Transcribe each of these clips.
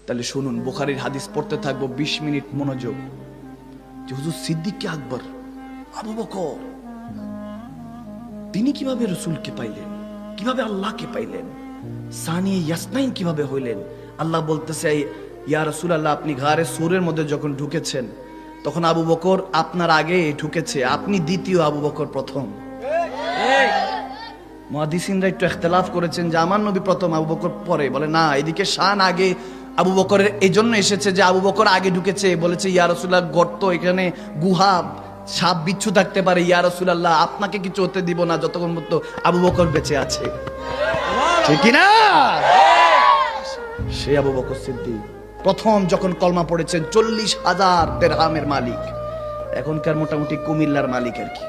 তাহলে শুনুন, বুখারীর হাদিস পড়তে থাকবো, 20 মিনিট মনোযোগ। যে হুজুর সিদ্দিক আকবর, আবু বকর, তিনি কিভাবে রসুলকে পাইলেন, কিভাবে আল্লাহকে পাইলেন, সানি ইয়াসনাইন কিভাবে হইলেন? আল্লাহ বলতেছে, ইয়া রাসূলুল্লাহ, আপনি গারে সূরের মধ্যে যখন ঢুকেছেন তখন আবু বকর আপনার আগে ঢুকেছে, আপনি দ্বিতীয়, আবু বকর প্রথম। মুহাদ্দিসিনরা একটু ইখতিলাফ করেছেন যে আমার নবী প্রথম, আবু বকর পরে। বলে না, এদিকে শান আগে আবু বকরের এই জন্য এসেছে যে আবু বকর আগে ঢুকেছে, বলেছে ইয়া রাসূলুল্লাহ গর্ত, এখানে গুহা, সাপ বিচ্ছু থাকতে পারে, ইয়া রাসূলুল্লাহ আপনাকে কিছু হতে দিব না যতক্ষণ পর্যন্ত আবু বকর বেঁচে আছে। ঠিক কি না? সে আবু বকর সিদ্দিক প্রথম যখন কলমা পড়েছেন, 40,000 দিরহামের মালিক, এখনকার মোটামুটি কুমিল্লার মালিক আর কি।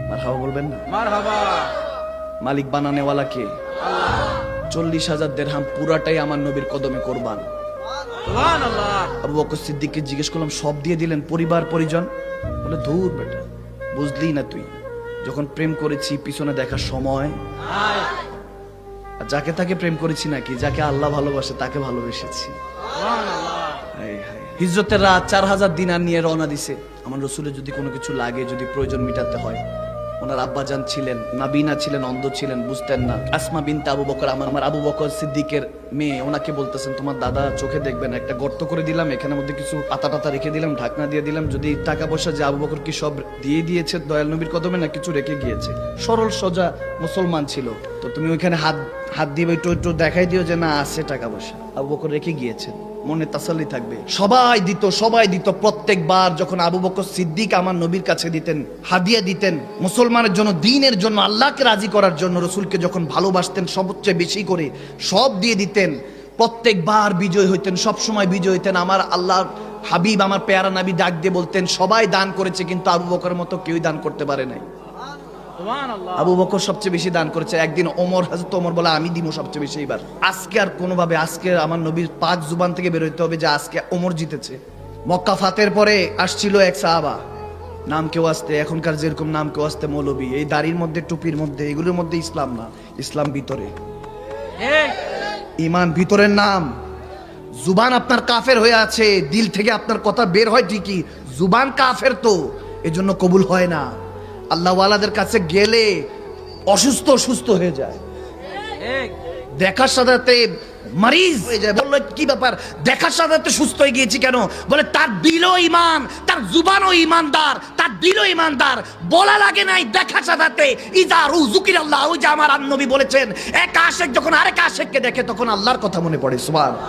মারহাবা বলবেন না? মারহাবা। মালিক বানানেওয়ালা কে? আল্লাহ। 40,000 দিরহাম পুরাটাই আমার নবীর কদমে কোরবান। সুবহানাল্লাহ। আবু বকর সিদ্দিককে জিজ্ঞেস করলাম, সব দিয়ে দিলেন, পরিবার পরিজন? বলে ধুর বেটা, বুঝলি না তুই, যখন প্রেম করেছি পিছনে দেখার সময়, আর যাকে তাকে প্রেম করেছি নাকি, যাকে আল্লাহ ভালোবাসে তাকে ভালোবেসেছি। হিজরতের রাত 4000 দিনার নিয়ে রওনা দিছে। আমার রসুলের যদি কোনো কিছু লাগে, যদি প্রয়োজন মিটাতে হয়, ওনার আব্বাজান ছিলেন নাবিনা, ছিলেন অন্ধ, ছিলেন, বুঝতেন না। আসমা বিনতে আবু বকর, আমার আবু বকর সিদ্দিকের মেয়ে, ওনাকে বলতেছেন তোমার দাদা চোখে দেখবেন, একটা গর্ত করে দিলাম, এখানের মধ্যে কিছু পাতা টাতা রেখে দিলাম, ঢাকনা দিয়ে দিলাম, যদি টাকা পয়সা যে আবু বকর কি সব দিয়ে দিয়েছে দয়াল নবীর কদমে না কিছু রেখে গিয়েছে? সরল সোজা মুসলমান ছিল, তো তুমি ওইখানে হাত দিয়ে একটু দেখাই দিও যে না আছে টাকা পয়সা, আবু বকর রেখে গিয়েছে, মনে তাসাল্লি থাকবে। সবাই দিত। প্রত্যেকবার যখন আবু বকর সিদ্দিক আমার নবীর কাছে দিতেন, হাদিয়া দিতেন, মুসলমানের জন্য, দ্বীনের জন্য, আল্লাহকে রাজি করার জন্য, রসুলকে যখন ভালোবাসতেন সবচেয়ে বেশি করে সব দিয়ে দিতেন, প্রত্যেকবার বিজয় হইতেন, সব সময় বিজয় হইতেন। আমার আল্লাহর হাবিব, আমার পেয়ারা নবী ডাক দিয়ে বলতেন, সবাই দান করেছে কিন্তু আবু বকরের মতো কেউই দান করতে পারে নাই। আবু বকর সবচেয়ে বেশি দান করেছে। একদিন ওমর, হযরত ওমর বলে আমি দিব সবচেয়ে বেশি এবার। আজকে আর কোনোভাবে, আজকে আমার নবীর পাক জুবান থেকে বের হইতে হবে যে আজকে ওমর জিতেছে। মক্কা ফাতের পরে আসছিল এক সাহাবা, নাম কেউ আসতে, এখনকার যেরকম নাম কেউ আসতে মৌলবী, এই দাড়ির মধ্যে, টুপির মধ্যে, এগুলোর মধ্যে ইসলাম না, ইসলাম ভিতরে, ঈমান ভিতরের নাম। জুবান আপনার কাফের হয়ে আছে, দিল থেকে আপনার কথা বের হয় ঠিকই, জুবান কাফের, তো এজন্য কবুল হয় না। আল্লাহওয়ালাদের কাছে গেলে সুস্থ হয়ে যায়, দেখার সাথে মারিজ হয়ে যায়। বললো কি ব্যাপার, দেখার সাথে সুস্থ হয়ে গিয়েছি কেন? বলে তার দিলও ঈমান, তার জুবানও ঈমানদার, তার দিলও ঈমানদার। বলা লাগে নাই, দেখার সাথে ইজা রুযুকির আল্লাহ, ওই যে আমার নবী বলেছেন, এক আশিক যখন আরেক আশিককে দেখে তখন আল্লাহর কথা মনে পড়ে। সুবহানাল্লাহ।